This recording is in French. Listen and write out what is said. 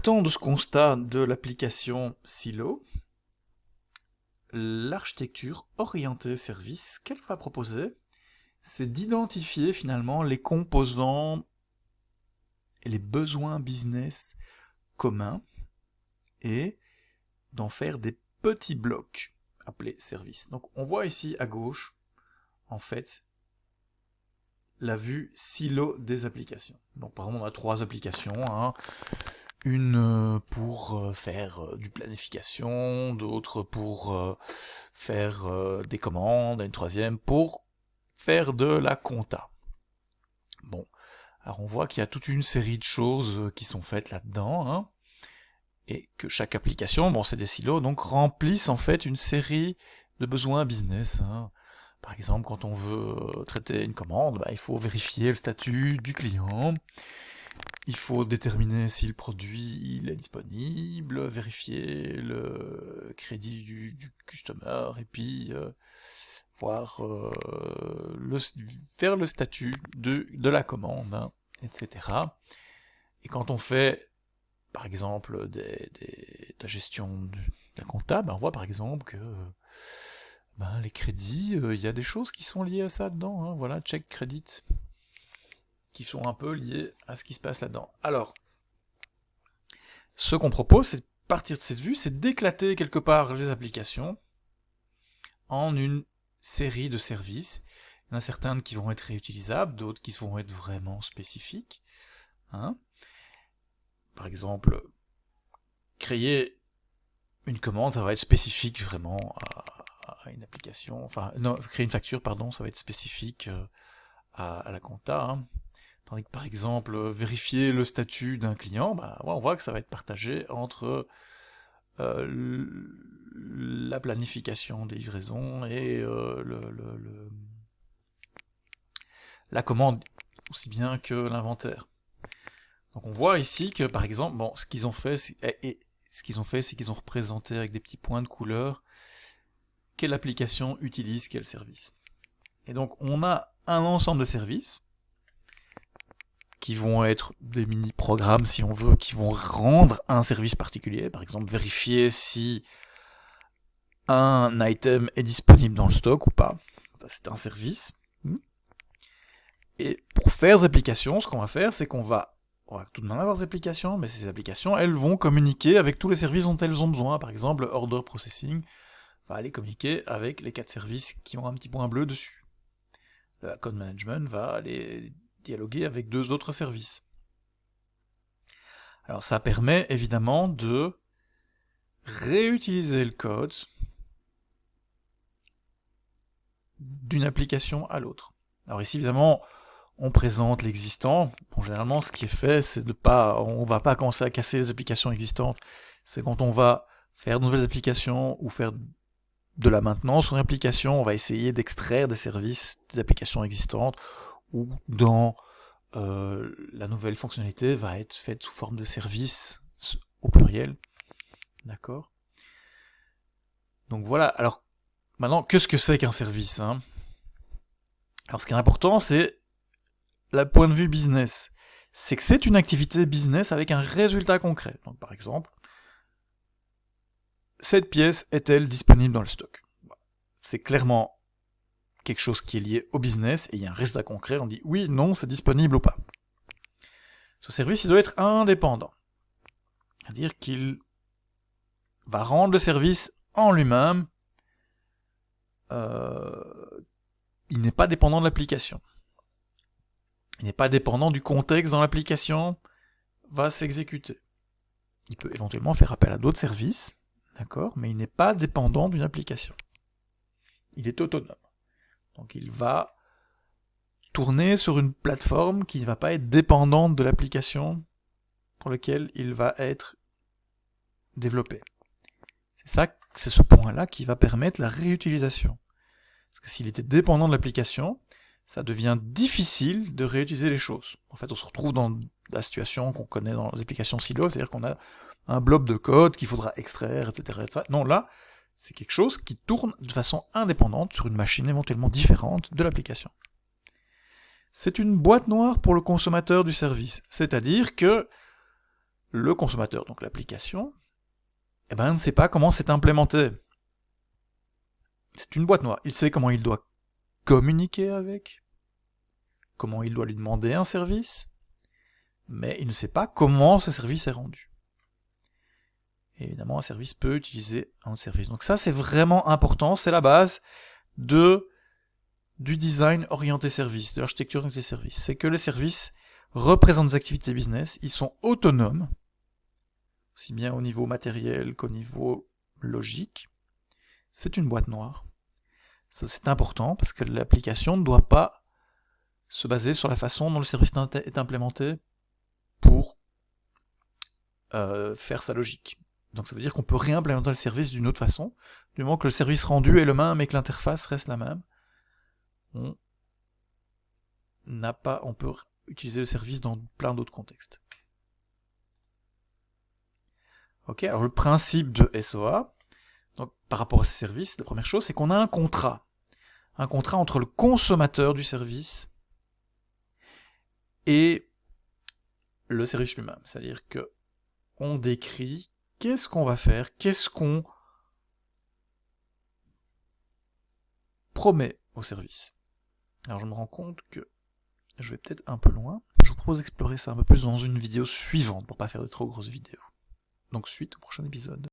Partant de ce constat de l'application Silo, l'architecture orientée service qu'elle va proposer, c'est d'identifier finalement les composants et les besoins business communs et d'en faire des petits blocs appelés services. Donc on voit ici à gauche, en fait, la vue silo des applications. Donc par exemple on a 3 applications, hein. Une pour faire du planification, d'autres pour faire des commandes, et une troisième pour faire de la compta. Bon, alors on voit qu'il y a toute une série de choses qui sont faites là-dedans, hein, et que chaque application, bon c'est des silos, donc remplissent en fait une série de besoins business, hein. Par exemple, quand on veut traiter une commande, il faut vérifier le statut du client, il faut déterminer si le produit il est disponible, vérifier le crédit du customer, et puis voir faire le statut de la commande, hein, etc. Et quand on fait, par exemple, de la gestion de la comptable, on voit par exemple que les crédits, il y a des choses qui sont liées à ça dedans, hein, voilà, check credit, qui sont un peu liés à ce qui se passe là-dedans. Alors, ce qu'on propose, c'est de partir de cette vue, c'est d'éclater quelque part les applications en une série de services. Il y en a certaines qui vont être réutilisables, d'autres qui vont être vraiment spécifiques, hein. Par exemple, créer une commande, ça va être spécifique vraiment à une application, enfin, non, créer une facture, pardon, ça va être spécifique à la compta, hein. Tandis que par exemple, vérifier le statut d'un client, on voit que ça va être partagé entre la planification des livraisons et la commande, aussi bien que l'inventaire. Donc on voit ici que par exemple, ce qu'ils ont fait, c'est qu'ils ont représenté avec des petits points de couleur quelle application utilise quel service. Et donc on a un ensemble de services qui vont être des mini-programmes, si on veut, qui vont rendre un service particulier, par exemple vérifier si un item est disponible dans le stock ou pas. C'est un service. Et pour faire des applications, ce qu'on va faire, c'est qu'on va tout de même avoir des applications, mais ces applications, elles vont communiquer avec tous les services dont elles ont besoin. Par exemple, Order Processing va aller communiquer avec les 4 services qui ont un petit point bleu dessus. Le Code Management va aller dialoguer avec 2 autres services. Alors ça permet évidemment de réutiliser le code d'une application à l'autre. Alors ici évidemment on présente l'existant. Bon, généralement ce qui est fait c'est on va pas commencer à casser les applications existantes. C'est quand on va faire de nouvelles applications ou faire de la maintenance sur une application, on va essayer d'extraire des services des applications existantes ou dans la nouvelle fonctionnalité va être faite sous forme de service au pluriel. D'accord ? Donc voilà, alors maintenant, qu'est-ce que c'est qu'un service, hein ? Alors ce qui est important, c'est le point de vue business. C'est que c'est une activité business avec un résultat concret. Donc par exemple, cette pièce est-elle disponible dans le stock ? C'est clairement quelque chose qui est lié au business, et il y a un résultat concret, on dit oui, non, c'est disponible ou pas. Ce service, il doit être indépendant. C'est-à-dire qu'il va rendre le service en lui-même, il n'est pas dépendant de l'application. Il n'est pas dépendant du contexte dans l'application va s'exécuter. Il peut éventuellement faire appel à d'autres services, d'accord, mais il n'est pas dépendant d'une application. Il est autonome. Donc il va tourner sur une plateforme qui ne va pas être dépendante de l'application pour laquelle il va être développé. C'est ce point-là qui va permettre la réutilisation. Parce que s'il était dépendant de l'application, ça devient difficile de réutiliser les choses. En fait, on se retrouve dans la situation qu'on connaît dans les applications silo, c'est-à-dire qu'on a un blob de code qu'il faudra extraire, etc., etc. Non, là, c'est quelque chose qui tourne de façon indépendante sur une machine éventuellement différente de l'application. C'est une boîte noire pour le consommateur du service, c'est-à-dire que le consommateur, donc l'application, eh ben, ne sait pas comment c'est implémenté. C'est une boîte noire. Il sait comment il doit communiquer avec, comment il doit lui demander un service, mais il ne sait pas comment ce service est rendu. Et évidemment, un service peut utiliser un autre service. Donc ça, c'est vraiment important, c'est la base du design orienté service, de l'architecture orientée service. C'est que les services représentent des activités business, ils sont autonomes, aussi bien au niveau matériel qu'au niveau logique. C'est une boîte noire. Ça, c'est important parce que l'application ne doit pas se baser sur la façon dont le service est implémenté pour faire sa logique. Donc ça veut dire qu'on peut réimplémenter le service d'une autre façon, du moment que le service rendu est le même et que l'interface reste la même. On peut utiliser le service dans plein d'autres contextes. Ok, alors le principe de SOA, donc par rapport à ces services, la première chose, c'est qu'on a un contrat entre le consommateur du service et le service lui-même. C'est-à-dire que on décrit qu'est-ce qu'on va faire, qu'est-ce qu'on promet au service. Alors je me rends compte que je vais peut-être un peu loin. Je vous propose d'explorer ça un peu plus dans une vidéo suivante pour pas faire de trop grosses vidéos. Donc suite au prochain épisode.